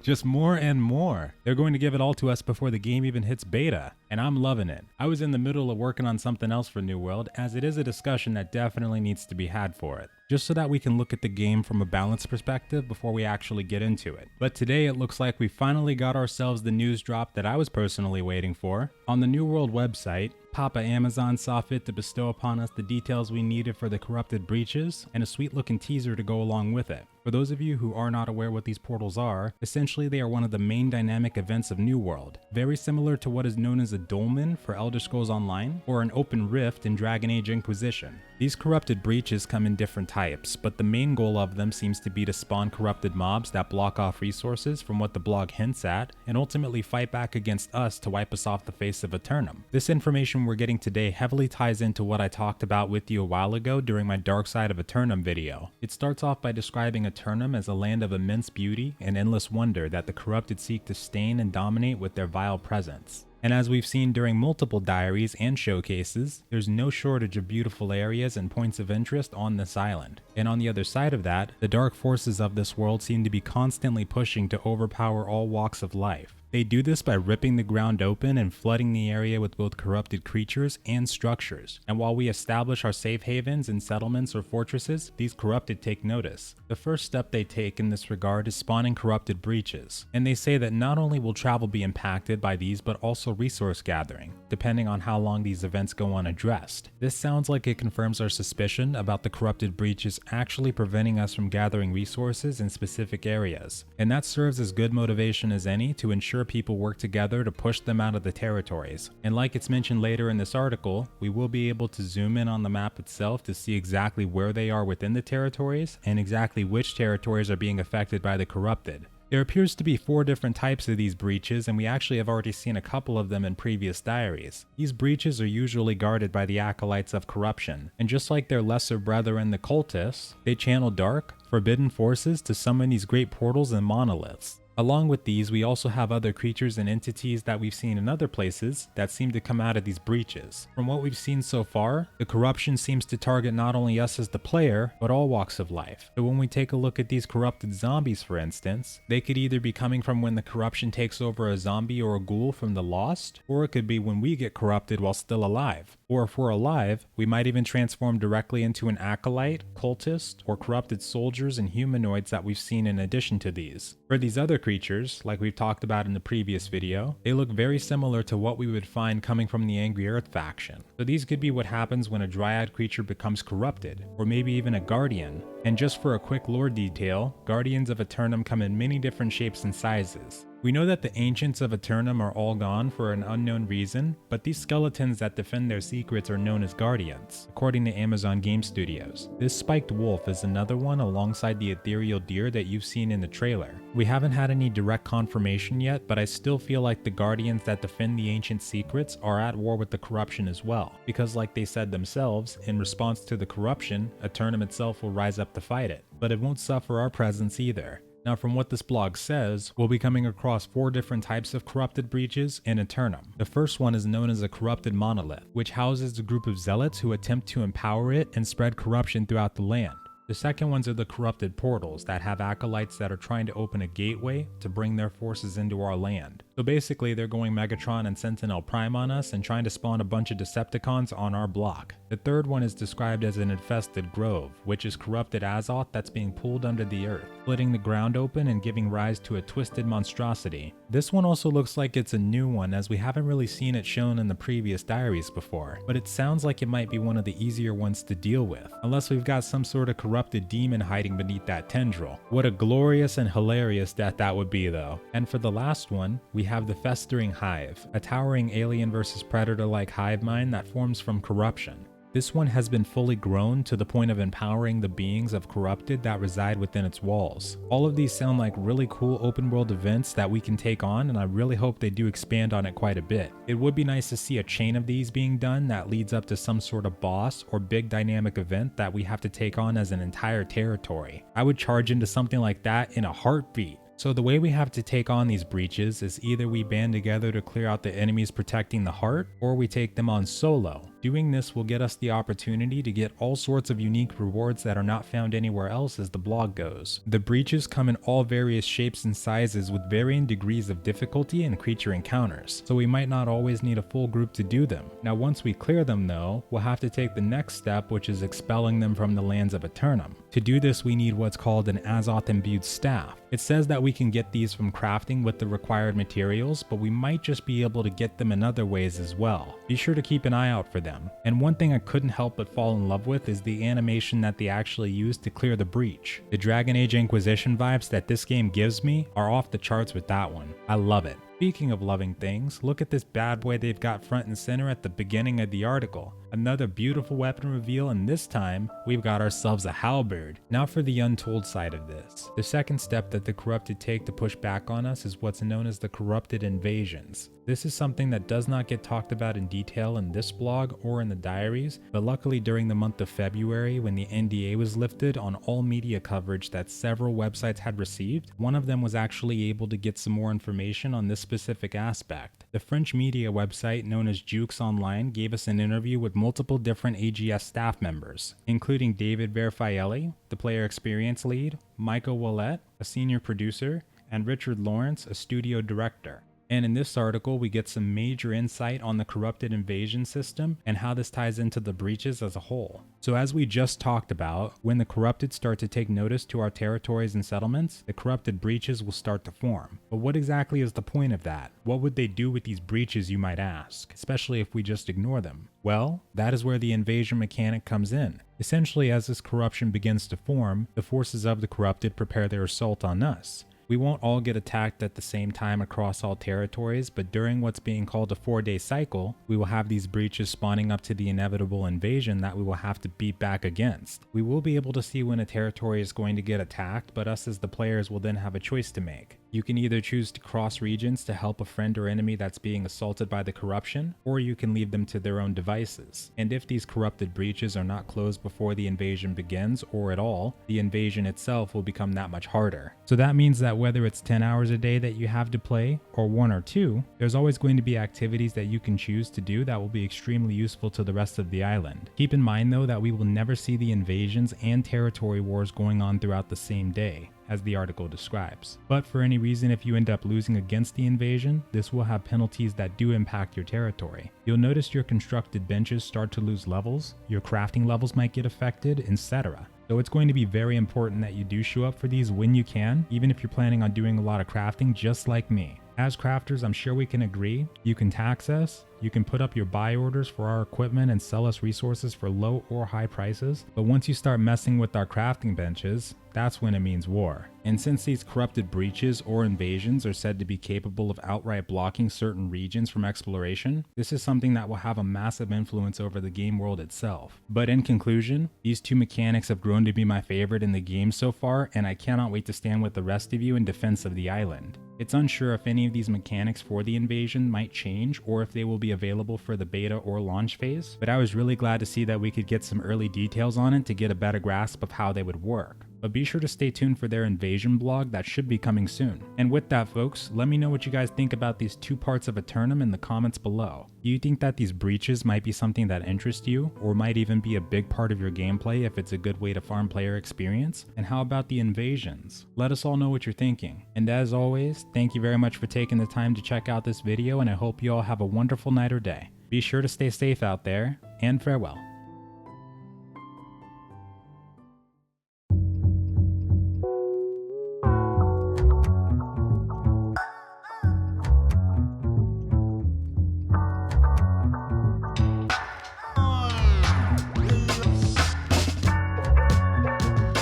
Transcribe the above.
Just more and more. They're going to give it all to us before the game even hits beta, and I'm loving it. I was in the middle of working on something else for New World, as it is a discussion that definitely needs to be had for it, just so that we can look at the game from a balanced perspective before we actually get into it. But today it looks like we finally got ourselves the news drop that I was personally waiting for. On the New World website, Papa Amazon saw fit to bestow upon us the details we needed for the corrupted breaches, and a sweet looking teaser to go along with it. For those of you who are not aware what these portals are, essentially they are one of the main dynamic events of New World, very similar to what is known as a dolmen for Elder Scrolls Online, or an open rift in Dragon Age Inquisition. These corrupted breaches come in different types, but the main goal of them seems to be to spawn corrupted mobs that block off resources from what the blog hints at, and ultimately fight back against us to wipe us off the face of Aeternum. This information we're getting today heavily ties into what I talked about with you a while ago during my Dark Side of Aeternum video. It starts off by describing Aeternum as a land of immense beauty and endless wonder that the corrupted seek to stain and dominate with their vile presence. And as we've seen during multiple diaries and showcases, there's no shortage of beautiful areas and points of interest on this island. And on the other side of that, the dark forces of this world seem to be constantly pushing to overpower all walks of life. They do this by ripping the ground open and flooding the area with both corrupted creatures and structures. And while we establish our safe havens and settlements or fortresses, these corrupted take notice. The first step they take in this regard is spawning corrupted breaches. And they say that not only will travel be impacted by these, but also resource gathering, depending on how long these events go unaddressed. This sounds like it confirms our suspicion about the corrupted breaches actually preventing us from gathering resources in specific areas. And that serves as good motivation as any to ensure people work together to push them out of the territories. And like it's mentioned later in this article, we will be able to zoom in on the map itself to see exactly where they are within the territories and exactly which territories are being affected by the corrupted. There appears to be 4 different types of these breaches, and we actually have already seen a couple of them in previous diaries. These breaches are usually guarded by the acolytes of corruption, and just like their lesser brethren the cultists, they channel dark, forbidden forces to summon these great portals and monoliths. Along with these, we also have other creatures and entities that we've seen in other places that seem to come out of these breaches. From what we've seen so far, the corruption seems to target not only us as the player, but all walks of life. So when we take a look at these corrupted zombies, for instance, they could either be coming from when the corruption takes over a zombie or a ghoul from the Lost, or it could be when we get corrupted while still alive. Or if we're alive, we might even transform directly into an acolyte, cultist, or corrupted soldiers and humanoids that we've seen in addition to these. For these other creatures, like we've talked about in the previous video, they look very similar to what we would find coming from the Angry Earth faction. So these could be what happens when a dryad creature becomes corrupted, or maybe even a guardian. And just for a quick lore detail, Guardians of Aeternum come in many different shapes and sizes. We know that the Ancients of Aeternum are all gone for an unknown reason, but these skeletons that defend their secrets are known as Guardians, according to Amazon Game Studios. This spiked wolf is another one alongside the ethereal deer that you've seen in the trailer. We haven't had any direct confirmation yet, but I still feel like the Guardians that defend the ancient secrets are at war with the corruption as well, because like they said themselves, in response to the corruption, Aeternum itself will rise up to fight it, but it won't suffer our presence either. Now from what this blog says, we'll be coming across 4 different types of corrupted breaches in Aeternum. The first one is known as a corrupted monolith, which houses a group of zealots who attempt to empower it and spread corruption throughout the land. The second ones are the corrupted portals that have acolytes that are trying to open a gateway to bring their forces into our land. So basically they're going Megatron and Sentinel Prime on us and trying to spawn a bunch of Decepticons on our block. The third one is described as an infested grove, which is corrupted AZOTH that's being pulled under the earth, splitting the ground open and giving rise to a twisted monstrosity. This one also looks like it's a new one, as we haven't really seen it shown in the previous diaries before, but it sounds like it might be one of the easier ones to deal with, unless we've got some sort of corrupted demon hiding beneath that tendril. What a glorious and hilarious death that would be though. And for the last one, we have the Festering Hive, a towering alien versus predator-like hive mind that forms from corruption. This one has been fully grown to the point of empowering the beings of corrupted that reside within its walls. All of these sound like really cool open world events that we can take on, and I really hope they do expand on it quite a bit. It would be nice to see a chain of these being done that leads up to some sort of boss or big dynamic event that we have to take on as an entire territory. I would charge into something like that in a heartbeat. So the way we have to take on these breaches is either we band together to clear out the enemies protecting the heart, or we take them on solo. Doing this will get us the opportunity to get all sorts of unique rewards that are not found anywhere else, as the blog goes. The breaches come in all various shapes and sizes with varying degrees of difficulty and creature encounters, so we might not always need a full group to do them. Now once we clear them though, we'll have to take the next step, which is expelling them from the lands of Aeternum. To do this we need what's called an AZOTH imbued staff. It says that we can get these from crafting with the required materials, but we might just be able to get them in other ways as well. Be sure to keep an eye out for them. And one thing I couldn't help but fall in love with is the animation that they actually used to clear the breach. The Dragon Age Inquisition vibes that this game gives me are off the charts with that one. I love it. Speaking of loving things, look at this bad boy they've got front and center at the beginning of the article. Another beautiful weapon reveal, and this time, we've got ourselves a halberd. Now for the untold side of this. The second step that the Corrupted take to push back on us is what's known as the Corrupted Invasions. This is something that does not get talked about in detail in this blog or in the diaries, but luckily during the month of February, when the NDA was lifted on all media coverage that several websites had received, one of them was actually able to get some more information on this specific aspect. The French media website known as JEUXONLINE gave us an interview with multiple different AGS staff members, including David Verfaelli, the player experience lead, Michael Willett, a senior producer, and Richard Lawrence, a studio director. And in this article, we get some major insight on the Corrupted Invasion system and how this ties into the breaches as a whole. So as we just talked about, when the Corrupted start to take notice to our territories and settlements, the Corrupted breaches will start to form. But what exactly is the point of that? What would they do with these breaches, you might ask, especially if we just ignore them? Well, that is where the invasion mechanic comes in. Essentially, as this corruption begins to form, the forces of the Corrupted prepare their assault on us. We won't all get attacked at the same time across all territories, but during what's being called a 4-day cycle, we will have these breaches spawning up to the inevitable invasion that we will have to beat back against. We will be able to see when a territory is going to get attacked, but us as the players will then have a choice to make. You can either choose to cross regions to help a friend or enemy that's being assaulted by the corruption, or you can leave them to their own devices. And if these corrupted breaches are not closed before the invasion begins, or at all, the invasion itself will become that much harder. So that means that whether it's 10 hours a day that you have to play, or 1 or 2, there's always going to be activities that you can choose to do that will be extremely useful to the rest of the island. Keep in mind though that we will never see the invasions and territory wars going on throughout the same day, as the article describes. But for any reason, if you end up losing against the invasion, this will have penalties that do impact your territory. You'll notice your constructed benches start to lose levels, your crafting levels might get affected, etc. So it's going to be very important that you do show up for these when you can, even if you're planning on doing a lot of crafting just like me. As crafters, I'm sure we can agree, you can tax us, you can put up your buy orders for our equipment and sell us resources for low or high prices, but once you start messing with our crafting benches, that's when it means war. And since these corrupted breaches or invasions are said to be capable of outright blocking certain regions from exploration, this is something that will have a massive influence over the game world itself. But in conclusion, these two mechanics have grown to be my favorite in the game so far, and I cannot wait to stand with the rest of you in defense of the island. It's unsure if any of these mechanics for the invasion might change or if they will be available for the beta or launch phase, but I was really glad to see that we could get some early details on it to get a better grasp of how they would work. But be sure to stay tuned for their invasion blog that should be coming soon. And with that folks, let me know what you guys think about these two parts of Aeternum in the comments below. Do you think that these breaches might be something that interests you, or might even be a big part of your gameplay if it's a good way to farm player experience? And how about the invasions? Let us all know what you're thinking. And as always, thank you very much for taking the time to check out this video, and I hope you all have a wonderful night or day. Be sure to stay safe out there, and farewell.